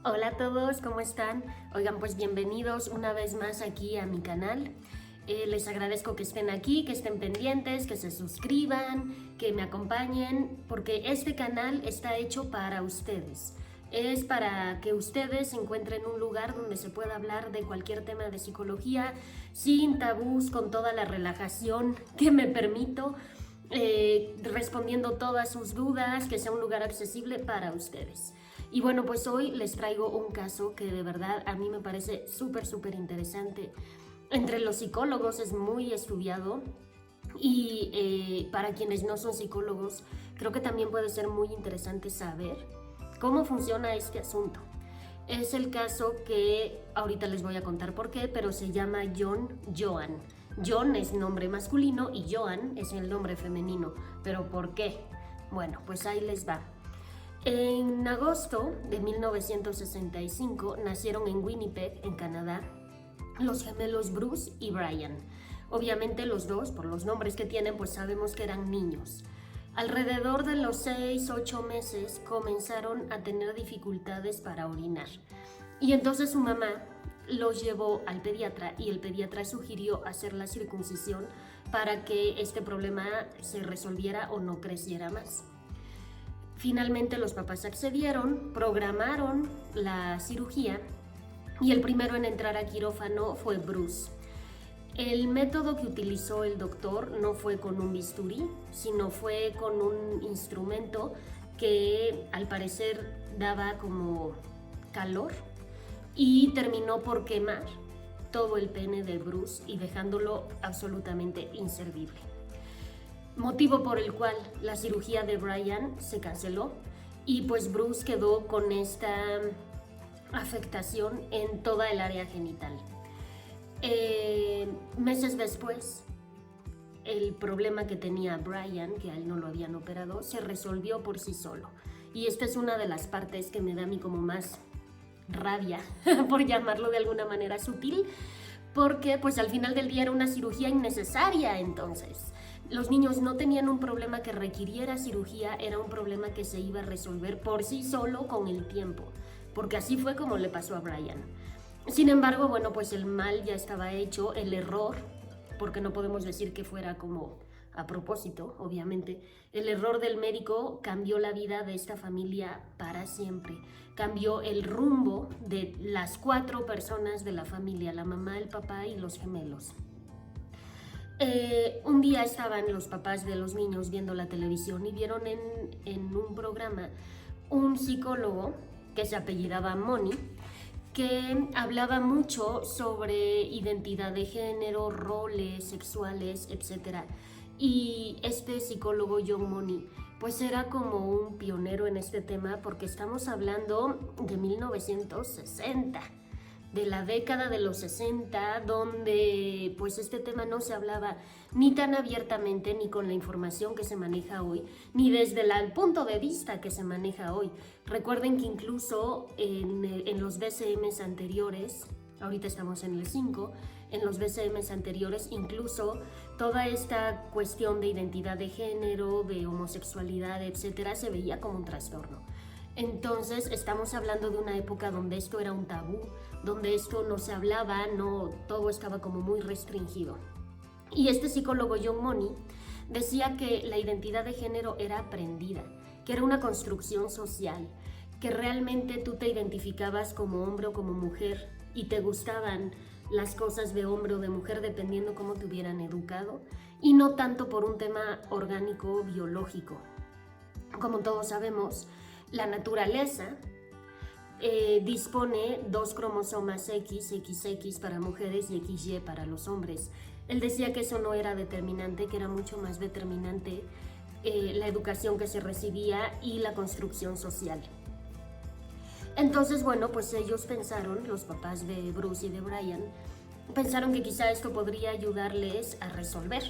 Hola a todos, ¿cómo están? Oigan, pues bienvenidos una vez más aquí a mi canal. Les agradezco que estén aquí, que estén pendientes, que se suscriban, que me acompañen, porque este canal está hecho para ustedes. Es para que ustedes encuentren un lugar donde se pueda hablar de cualquier tema de psicología, sin tabús, con toda la relajación que me permito, respondiendo todas sus dudas, que sea un lugar accesible para ustedes. Y bueno, pues hoy les traigo un caso que de verdad a mí me parece súper interesante. Entre los psicólogos es muy estudiado y para quienes no son psicólogos, creo que también puede ser muy interesante saber cómo funciona este asunto. Es el caso que ahorita les voy a contar por qué, pero se llama John Joan. John es nombre masculino y Joan es el nombre femenino. ¿Pero por qué? Bueno, pues ahí les va. En agosto de 1965 nacieron en Winnipeg, en Canadá, los gemelos Bruce y Brian. Obviamente los dos, por los nombres que tienen, pues sabemos que eran niños. Alrededor de los 6-8 meses comenzaron a tener dificultades para orinar. Y entonces su mamá los llevó al pediatra y el pediatra sugirió hacer la circuncisión para que este problema se resolviera o no creciera más. Finalmente los papás accedieron, programaron la cirugía y el primero en entrar a quirófano fue Bruce. El método que utilizó el doctor no fue con un bisturí, sino fue con un instrumento que al parecer daba como calor y terminó por quemar todo el pene de Bruce y dejándolo absolutamente inservible. Motivo por el cual la cirugía de Brian se canceló y pues Bruce quedó con esta afectación en toda el área genital. Meses después, el problema que tenía Brian, que a él no lo habían operado, se resolvió por sí solo. Y esta es una de las partes que me da a mí como más rabia, por llamarlo de alguna manera sutil, porque pues al final del día era una cirugía innecesaria. Entonces los niños no tenían un problema que requiriera cirugía, era un problema que se iba a resolver por sí solo con el tiempo, porque así fue como le pasó a Brian. Sin embargo, bueno, pues el mal ya estaba hecho, el error, porque no podemos decir que fuera como a propósito, obviamente, el error del médico cambió la vida de esta familia para siempre, cambió el rumbo de las 4 personas de la familia, la mamá, el papá y los gemelos. Un día estaban los papás de los niños viendo la televisión y vieron en un programa un psicólogo que se apellidaba Money, que hablaba mucho sobre identidad de género, roles sexuales, etc. Y este psicólogo John Money pues era como un pionero en este tema, porque estamos hablando de 1960, de la década de los 60, donde pues este tema no se hablaba ni tan abiertamente, ni con la información que se maneja hoy, ni desde el punto de vista que se maneja hoy. Recuerden que incluso en los BCMs anteriores, ahorita estamos en el 5, en los BCMs anteriores, incluso toda esta cuestión de identidad de género, de homosexualidad, etcétera, se veía como un trastorno. Entonces estamos hablando de una época donde esto era un tabú, donde esto no se hablaba, no, todo estaba como muy restringido. Y este psicólogo John Money decía que la identidad de género era aprendida, que era una construcción social, que realmente tú te identificabas como hombre o como mujer y te gustaban las cosas de hombre o de mujer dependiendo cómo te hubieran educado, y no tanto por un tema orgánico biológico. Como todos sabemos, la naturaleza dispone 2 cromosomas X, XX para mujeres y XY para los hombres. Él decía que eso no era determinante, que era mucho más determinante la educación que se recibía y la construcción social. Entonces, bueno, pues ellos pensaron, los papás de Bruce y de Brian, pensaron que quizá esto podría ayudarles a resolver.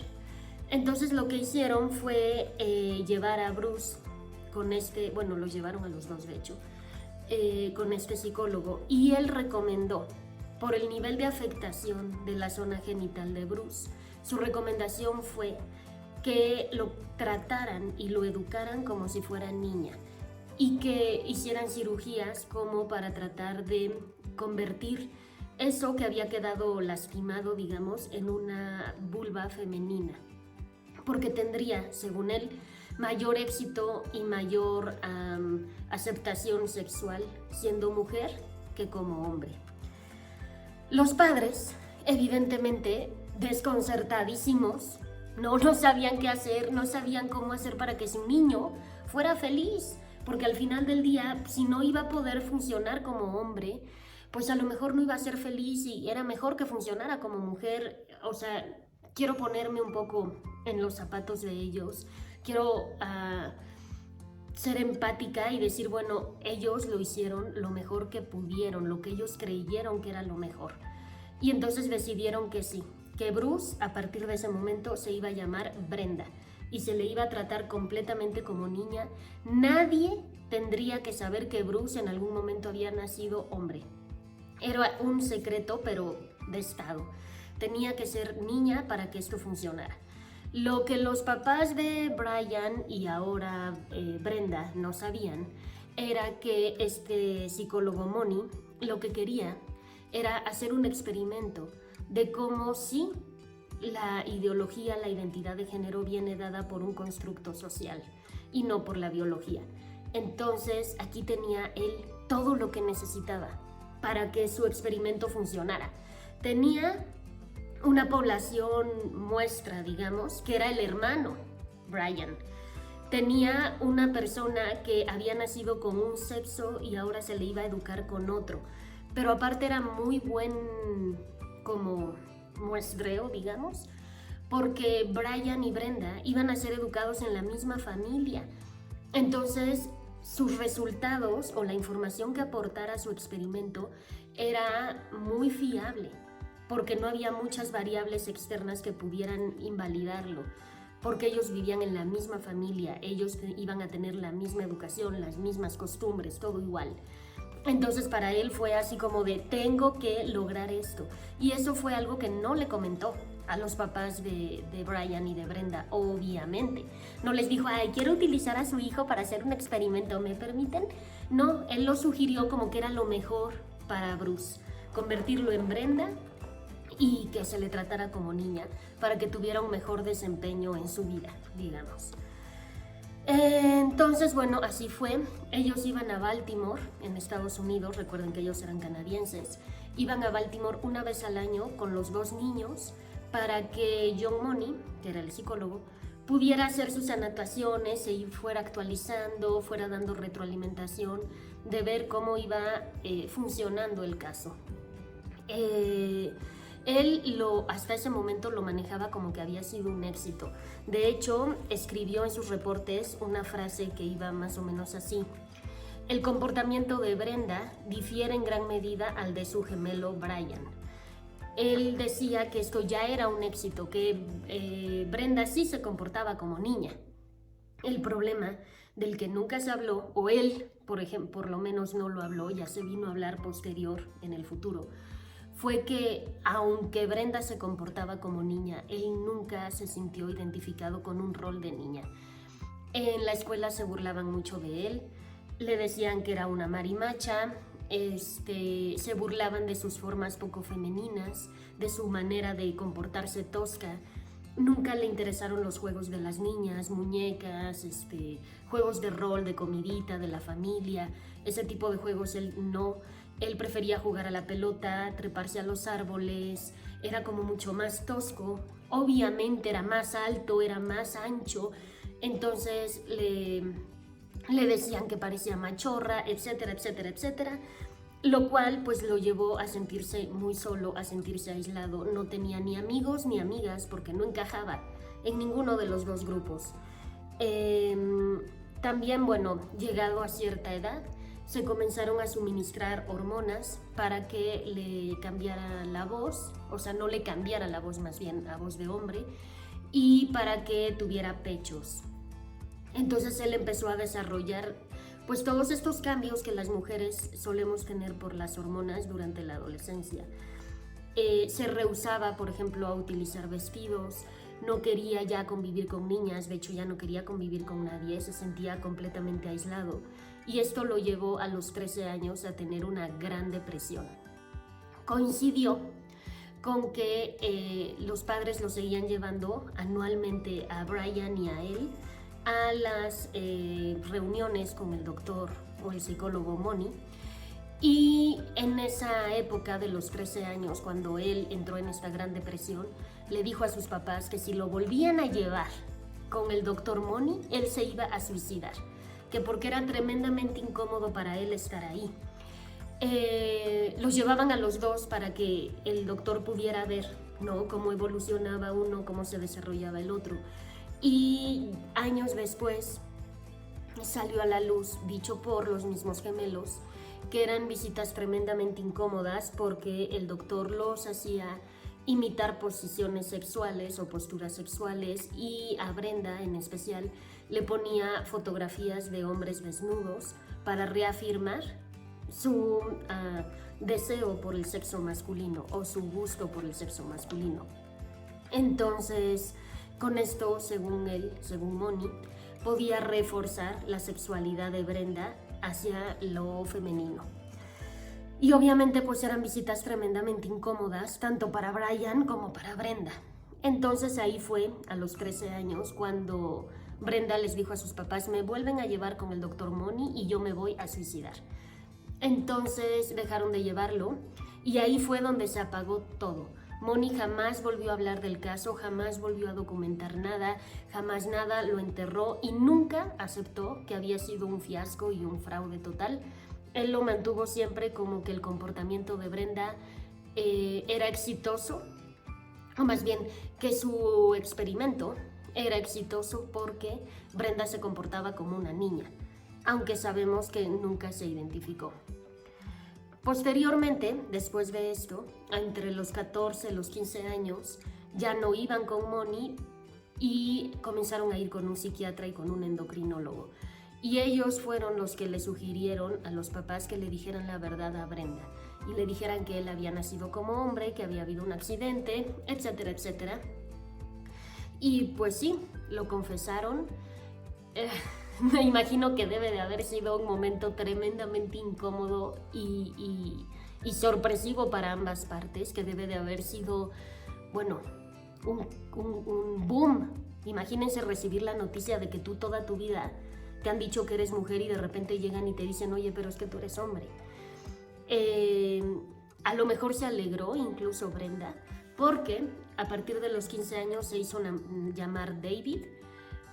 Entonces lo que hicieron fue llevar a Bruce con bueno, los llevaron a los dos de hecho, con este psicólogo, y él recomendó, por el nivel de afectación de la zona genital de Bruce, su recomendación fue que lo trataran y lo educaran como si fuera niña. y que hicieran cirugías como para tratar de convertir eso que había quedado lastimado, digamos, en una vulva femenina, porque tendría, según él, mayor éxito y mayor aceptación sexual siendo mujer que como hombre. Los padres, evidentemente, desconcertadísimos, no sabían qué hacer, no sabían cómo hacer para que su niño fuera feliz, porque al final del día, si no iba a poder funcionar como hombre, pues a lo mejor no iba a ser feliz y era mejor que funcionara como mujer. O sea, quiero ponerme un poco en los zapatos de ellos, quiero ser empática y decir, bueno, ellos lo hicieron lo mejor que pudieron, lo que ellos creyeron que era lo mejor. Y entonces decidieron que sí, que Bruce a partir de ese momento se iba a llamar Brenda y se le iba a tratar completamente como niña. Nadie tendría que saber que Bruce en algún momento había nacido hombre. Era un secreto, pero de estado. Tenía que ser niña para que esto funcionara. Lo que los papás de Brian y ahora Brenda no sabían era que este psicólogo Money lo que quería era hacer un experimento de cómo si la ideología, la identidad de género viene dada por un constructo social y no por la biología. Entonces aquí tenía él todo lo que necesitaba para que su experimento funcionara. Tenía una población muestra, digamos, que era el hermano Brian. Tenía una persona que había nacido con un sexo y ahora se le iba a educar con otro. Pero aparte era muy buen como muestreo, digamos, porque Brian y Brenda iban a ser educados en la misma familia. Entonces, sus resultados o la información que aportara su experimento era muy fiable, porque no había muchas variables externas que pudieran invalidarlo, porque ellos vivían en la misma familia, ellos iban a tener la misma educación, las mismas costumbres, todo igual. Entonces para él fue así como de tengo que lograr esto, y eso fue algo que no le comentó a los papás de Brian y de Brenda, obviamente. No les dijo, ay, quiero utilizar a su hijo para hacer un experimento, ¿me permiten? No, él lo sugirió como que era lo mejor para Bruce, convertirlo en Brenda y que se le tratara como niña para que tuviera un mejor desempeño en su vida, digamos. Entonces, bueno, así fue. Ellos iban a Baltimore, en Estados Unidos, recuerden que ellos eran canadienses, iban a Baltimore una vez al año con los dos niños para que John Money, que era el psicólogo, pudiera hacer sus anotaciones y fuera actualizando, fuera dando retroalimentación de ver cómo iba funcionando el caso. Él hasta ese momento lo manejaba como que había sido un éxito. De hecho, escribió en sus reportes una frase que iba más o menos así: el comportamiento de Brenda difiere en gran medida al de su gemelo Brian. Él decía que esto ya era un éxito, que Brenda sí se comportaba como niña. El problema del que nunca se habló, o él, por ejemplo, por lo menos no lo habló, ya se vino a hablar posterior en el futuro, fue que aunque Brenda se comportaba como niña, él nunca se sintió identificado con un rol de niña. En la escuela se burlaban mucho de él, le decían que era una marimacha, se burlaban de sus formas poco femeninas, de su manera de comportarse tosca. Nunca le interesaron los juegos de las niñas, muñecas, juegos de rol, de comidita, de la familia. Ese tipo de juegos él no. Él prefería jugar a la pelota, treparse a los árboles, era como mucho más tosco. Obviamente era más alto, era más ancho, entonces le decían que parecía machorra, etcétera, etcétera, etcétera. Lo cual pues lo llevó a sentirse muy solo, a sentirse aislado. No tenía ni amigos ni amigas porque no encajaba en ninguno de los dos grupos. También, bueno, llegado a cierta edad, se comenzaron a suministrar hormonas para que le cambiara la voz, o sea, no le cambiara la voz, más bien a voz de hombre, y para que tuviera pechos. Entonces él empezó a desarrollar pues todos estos cambios que las mujeres solemos tener por las hormonas durante la adolescencia. Se rehusaba, por ejemplo, a utilizar vestidos, no quería ya convivir con niñas, de hecho ya no quería convivir con nadie, se sentía completamente aislado. y esto lo llevó a los 13 años a tener una gran depresión. Coincidió con que los padres lo seguían llevando anualmente a Brian y a él a las reuniones con el doctor o el psicólogo Moni. Y en esa época de los 13 años, cuando él entró en esta gran depresión, le dijo a sus papás que si lo volvían a llevar con el doctor Moni, él se iba a suicidar, que porque era tremendamente incómodo para él estar ahí. Los llevaban a los dos para que el doctor pudiera ver, ¿no?, cómo evolucionaba uno, cómo se desarrollaba el otro. Y años después salió a la luz, dicho por los mismos gemelos, que eran visitas tremendamente incómodas porque el doctor los hacía imitar posiciones sexuales o posturas sexuales, y a Brenda en especial le ponía fotografías de hombres desnudos para reafirmar su deseo por el sexo masculino o su gusto por el sexo masculino. Entonces, con esto, según él, según Moni, podía reforzar la sexualidad de Brenda hacia lo femenino. Y obviamente pues eran visitas tremendamente incómodas, tanto para Brian como para Brenda. Entonces ahí fue, a los 13 años, cuando Brenda les dijo a sus papás: me vuelven a llevar con el doctor Moni y yo me voy a suicidar. Entonces dejaron de llevarlo y ahí fue donde se apagó todo. Moni jamás volvió a hablar del caso, jamás volvió a documentar nada, jamás nada, lo enterró y nunca aceptó que había sido un fiasco y un fraude total. Él lo mantuvo siempre como que el comportamiento de Brenda era exitoso, o más bien que su experimento era exitoso porque Brenda se comportaba como una niña, aunque sabemos que nunca se identificó. Posteriormente, después de esto, entre los 14 y los 15 años, ya no iban con Moni y comenzaron a ir con un psiquiatra y con un endocrinólogo. Y ellos fueron los que le sugirieron a los papás que le dijeran la verdad a Brenda y le dijeran que él había nacido como hombre, que había habido un accidente, etcétera, etcétera. Y pues sí, lo confesaron. Me imagino que debe de haber sido un momento tremendamente incómodo y sorpresivo para ambas partes, que debe de haber sido, bueno, un boom. Imagínense recibir la noticia de que tú toda tu vida te han dicho que eres mujer y de repente llegan y te dicen: oye, pero es que tú eres hombre. A lo mejor se alegró incluso Brenda, porque a partir de los 15 años se hizo llamar David.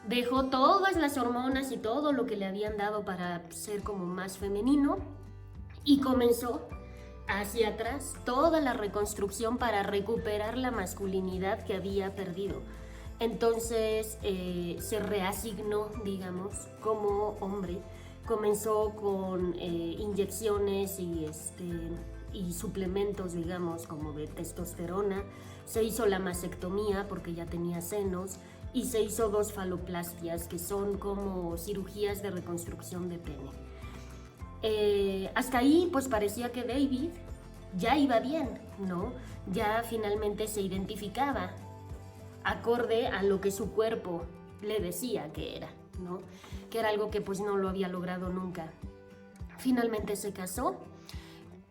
Dejó todas las hormonas y todo lo que le habían dado para ser como más femenino y comenzó hacia atrás toda la reconstrucción para recuperar la masculinidad que había perdido. Entonces se reasignó, digamos, como hombre. Comenzó con inyecciones y suplementos, digamos, como de testosterona. Se hizo la mastectomía porque ya tenía senos. Y se hizo 2 faloplastias, que son como cirugías de reconstrucción de pene. Hasta ahí pues parecía que David ya iba bien, ¿no? Ya finalmente se identificaba acorde a lo que su cuerpo le decía que era, ¿no? Que era algo que pues no lo había logrado nunca. Finalmente se casó.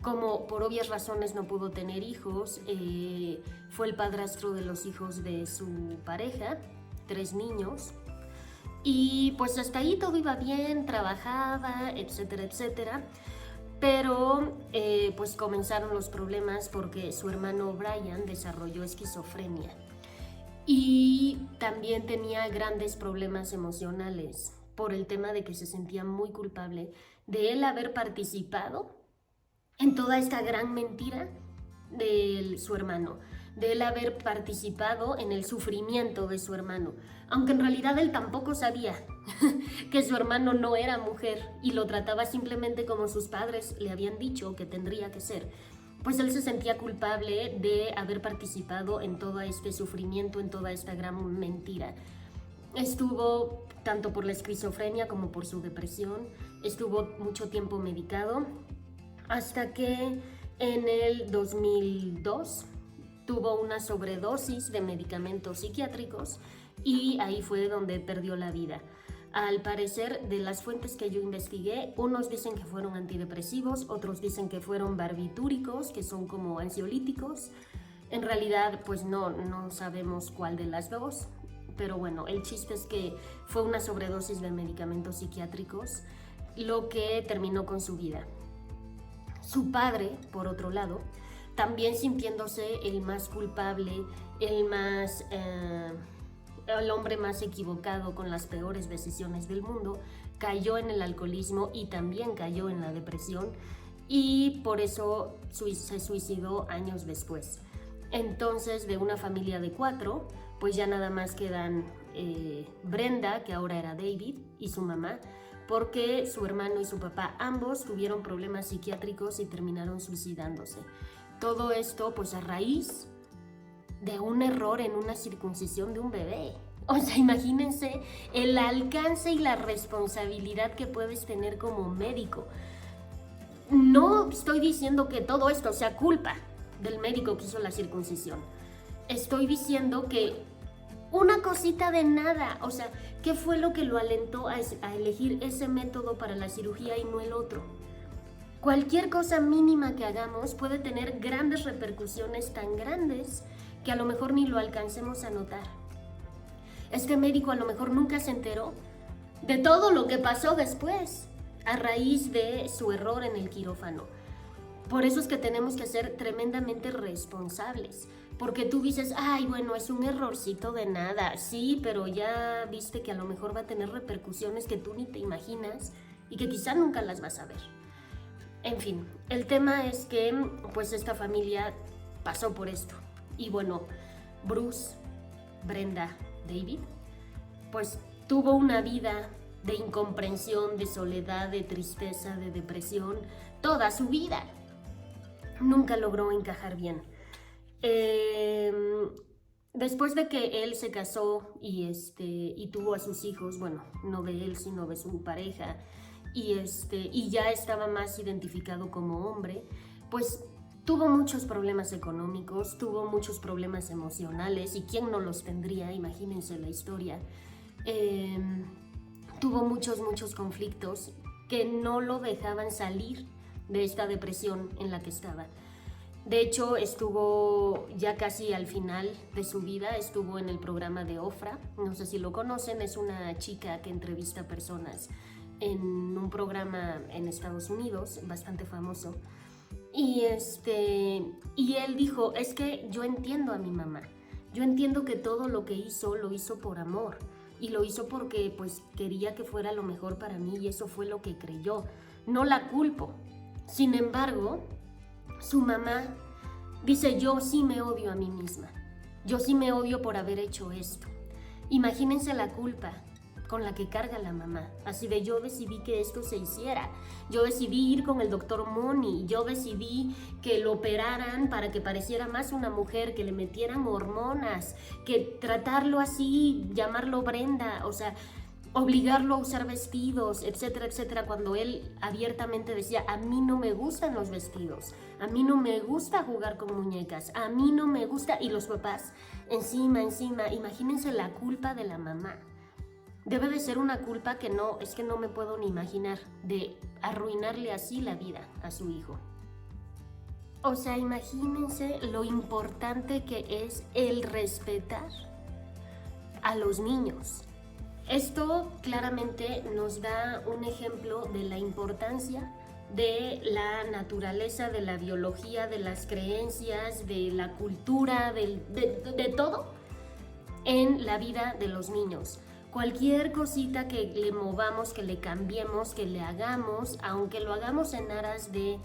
Como por obvias razones no pudo tener hijos, fue el padrastro de los hijos de su pareja, 3 niños, y pues hasta ahí todo iba bien, trabajaba, etcétera, etcétera, pero pues comenzaron los problemas porque su hermano Brian desarrolló esquizofrenia y también tenía grandes problemas emocionales por el tema de que se sentía muy culpable de él haber participado en toda esta gran mentira de su hermano, de él haber participado en el sufrimiento de su hermano, aunque en realidad él tampoco sabía que su hermano no era mujer y lo trataba simplemente como sus padres le habían dicho que tendría que ser. Pues él se sentía culpable de haber participado en todo este sufrimiento, en toda esta gran mentira. Estuvo, tanto por la esquizofrenia como por su depresión, estuvo mucho tiempo medicado, hasta que en el 2002 tuvo una sobredosis de medicamentos psiquiátricos y ahí fue donde perdió la vida. Al parecer, de las fuentes que yo investigué, unos dicen que fueron antidepresivos, otros dicen que fueron barbitúricos, que son como ansiolíticos. En realidad, pues no sabemos cuál de las dos, pero bueno, el chiste es que fue una sobredosis de medicamentos psiquiátricos lo que terminó con su vida. Su padre, por otro lado, también sintiéndose el más culpable, el hombre más equivocado con las peores decisiones del mundo, cayó en el alcoholismo y también cayó en la depresión, y por eso se suicidó años después. Entonces, de una familia de 4, pues ya nada más quedan Brenda, que ahora era David, y su mamá, porque su hermano y su papá ambos tuvieron problemas psiquiátricos y terminaron suicidándose. Todo esto pues a raíz de un error en una circuncisión de un bebé. O sea, imagínense el alcance y la responsabilidad que puedes tener como médico. No estoy diciendo que todo esto sea culpa del médico que hizo la circuncisión. Estoy diciendo que una cosita de nada, o sea, ¿qué fue lo que lo alentó a elegir ese método para la cirugía y no el otro? Cualquier cosa mínima que hagamos puede tener grandes repercusiones, tan grandes que a lo mejor ni lo alcancemos a notar. Este médico a lo mejor nunca se enteró de todo lo que pasó después a raíz de su error en el quirófano. Por eso es que tenemos que ser tremendamente responsables. Porque tú dices, ay, bueno, es un errorcito de nada. Sí, pero ya viste que a lo mejor va a tener repercusiones que tú ni te imaginas y que quizá nunca las vas a ver. En fin, el tema es que pues esta familia pasó por esto. Y bueno, Bruce, Brenda, David, pues tuvo una vida de incomprensión, de soledad, de tristeza, de depresión, toda su vida. Nunca logró encajar bien. Después de que él se casó y tuvo a sus hijos, bueno, no de él sino de su pareja, y ya estaba más identificado como hombre, pues tuvo muchos problemas económicos, tuvo muchos problemas emocionales, y quién no los tendría, imagínense la historia. Tuvo muchos conflictos que no lo dejaban salir de esta depresión en la que estaba. De hecho, estuvo ya casi al final de su vida, estuvo en el programa de Oprah, no sé si lo conocen, es una chica que entrevista personas en un programa en Estados Unidos, bastante famoso. Y él dijo, es que yo entiendo a mi mamá, yo entiendo que todo lo que hizo, lo hizo por amor, y lo hizo porque pues quería que fuera lo mejor para mí, y eso fue lo que creyó, no la culpo. Sin embargo, su mamá dice, yo sí me odio a mí misma, yo sí me odio por haber hecho esto. Imagínense la culpa con la que carga la mamá, así de yo decidí que esto se hiciera, yo decidí ir con el doctor Money, yo decidí que lo operaran para que pareciera más una mujer, que le metieran hormonas, que tratarlo así, llamarlo Brenda, o sea, obligarlo a usar vestidos, etcétera, etcétera, cuando él abiertamente decía, a mí no me gustan los vestidos, a mí no me gusta jugar con muñecas, a mí no me gusta, y los papás encima, imagínense la culpa de la mamá. Debe de ser una culpa que no me puedo ni imaginar, de arruinarle así la vida a su hijo. O sea, imagínense lo importante que es el respetar a los niños. Esto claramente nos da un ejemplo de la importancia de la naturaleza, de la biología, de las creencias, de la cultura, de todo en la vida de los niños. Cualquier cosita que le movamos, que le cambiemos, que le hagamos, aunque lo hagamos en aras de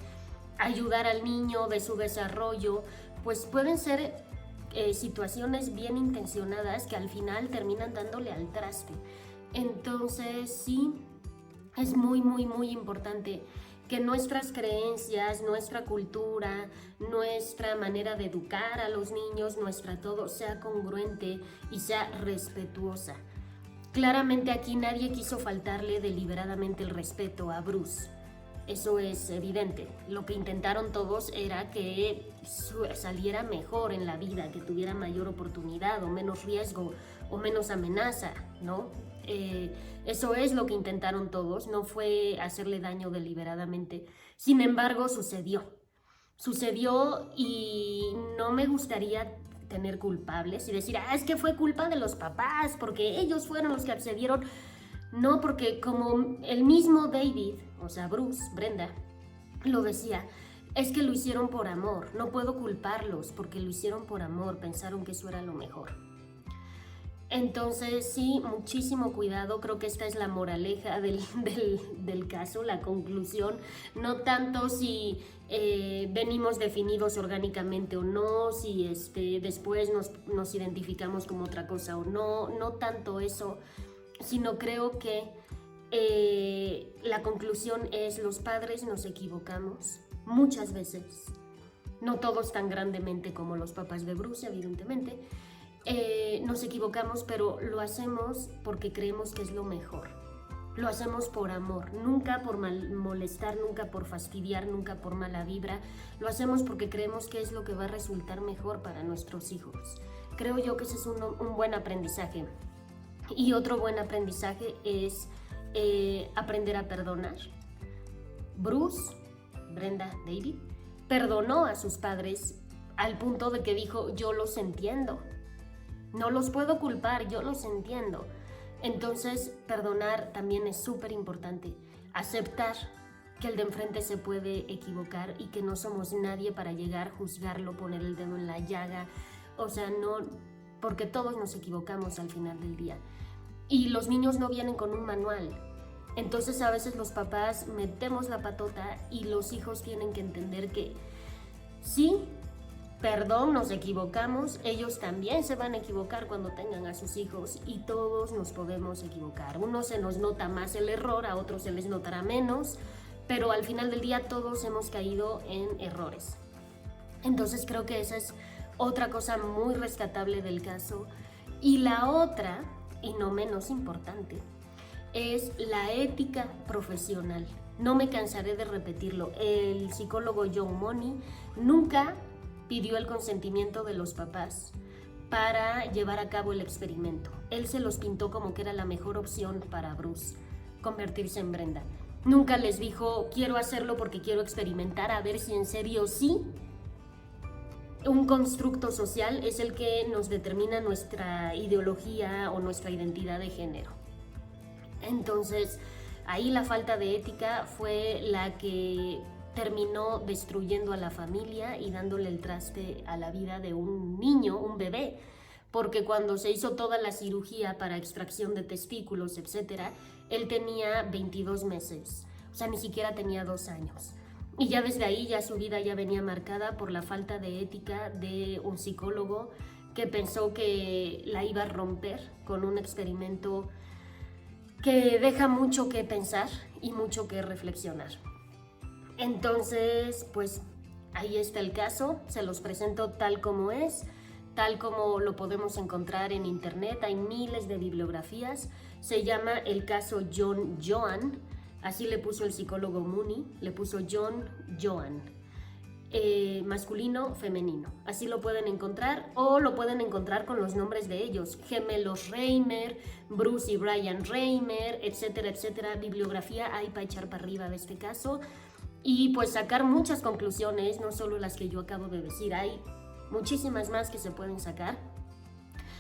ayudar al niño, de su desarrollo, pues pueden ser situaciones bien intencionadas que al final terminan dándole al traste. Entonces sí, es muy importante que nuestras creencias, nuestra cultura, nuestra manera de educar a los niños, nuestra todo sea congruente y sea respetuosa. Claramente aquí nadie quiso faltarle deliberadamente el respeto a Bruce. Eso es evidente. Lo que intentaron todos era que saliera mejor en la vida, que tuviera mayor oportunidad o menos riesgo o menos amenaza, ¿no? Eso es lo que intentaron todos, no fue hacerle daño deliberadamente. Sin embargo, sucedió y no me gustaría tener culpables y decir, es que fue culpa de los papás porque ellos fueron los que accedieron. No, porque como el mismo David, o sea Bruce, Brenda, lo decía, es que lo hicieron por amor, no puedo culparlos porque lo hicieron por amor, pensaron que eso era lo mejor. Entonces sí, muchísimo cuidado, creo que esta es la moraleja del caso, la conclusión, no tanto si venimos definidos orgánicamente o no, si después nos identificamos como otra cosa o no, no tanto eso, sino creo que la conclusión es los padres nos equivocamos muchas veces, no todos tan grandemente como los papás de Bruce, evidentemente. Nos equivocamos, pero lo hacemos porque creemos que es lo mejor. Lo hacemos por amor, nunca por molestar, nunca por fastidiar, nunca por mala vibra. Lo hacemos porque creemos que es lo que va a resultar mejor para nuestros hijos. Creo yo que ese es un buen aprendizaje. Y otro buen aprendizaje es aprender a perdonar. Bruce, Brenda, David, perdonó a sus padres al punto de que dijo, yo los entiendo. No los puedo culpar, yo los entiendo. Entonces, perdonar también es súper importante. Aceptar que el de enfrente se puede equivocar y que no somos nadie para llegar, juzgarlo, poner el dedo en la llaga. O sea, no, porque todos nos equivocamos al final del día. Y los niños no vienen con un manual. Entonces, a veces los papás metemos la patota y los hijos tienen que entender que sí, perdón, nos equivocamos, ellos también se van a equivocar cuando tengan a sus hijos y todos nos podemos equivocar. Unos se nos nota más el error, a otros se les notará menos, pero al final del día todos hemos caído en errores. Entonces creo que esa es otra cosa muy rescatable del caso. Y la otra, y no menos importante, es la ética profesional. No me cansaré de repetirlo. El psicólogo John Money nunca pidió el consentimiento de los papás para llevar a cabo el experimento. Él se los pintó como que era la mejor opción para Bruce, convertirse en Brenda. Nunca les dijo, quiero hacerlo porque quiero experimentar a ver si en serio sí. Un constructo social es el que nos determina nuestra ideología o nuestra identidad de género. Entonces, ahí la falta de ética fue la que terminó destruyendo a la familia y dándole el traste a la vida de un niño, un bebé, porque cuando se hizo toda la cirugía para extracción de testículos, etc., él tenía 22 meses, o sea, ni siquiera tenía 2 años. Y ya desde ahí ya su vida ya venía marcada por la falta de ética de un psicólogo que pensó que la iba a romper con un experimento que deja mucho que pensar y mucho que reflexionar. Entonces, pues ahí está el caso, se los presento tal como es, tal como lo podemos encontrar en internet, hay miles de bibliografías, se llama el caso John Joan, así le puso el psicólogo Mooney, le puso John Joan, masculino, femenino, así lo pueden encontrar o lo pueden encontrar con los nombres de ellos, gemelos Reimer, Bruce y Brian Reimer, etcétera, etcétera, bibliografía hay para echar para arriba de este caso. Y pues sacar muchas conclusiones, no solo las que yo acabo de decir, hay muchísimas más que se pueden sacar.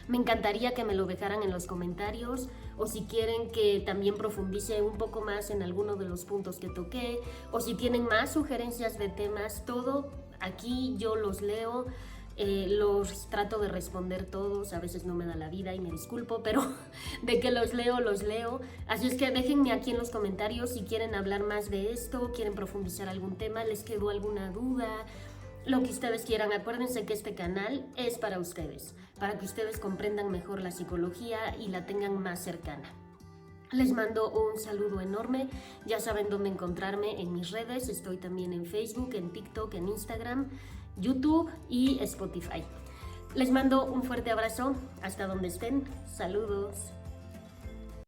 Me encantaría que me lo dejaran en los comentarios o si quieren que también profundice un poco más en alguno de los puntos que toqué o si tienen más sugerencias de temas, todo aquí yo los leo. Los trato de responder todos, a veces no me da la vida y me disculpo, pero de que los leo. Así es que déjenme aquí en los comentarios si quieren hablar más de esto, quieren profundizar algún tema, les quedó alguna duda, lo que ustedes quieran. Acuérdense que este canal es para ustedes, para que ustedes comprendan mejor la psicología y la tengan más cercana. Les mando un saludo enorme, ya saben dónde encontrarme en mis redes, estoy también en Facebook, en TikTok, en Instagram, YouTube y Spotify. Les mando un fuerte abrazo hasta donde estén. Saludos.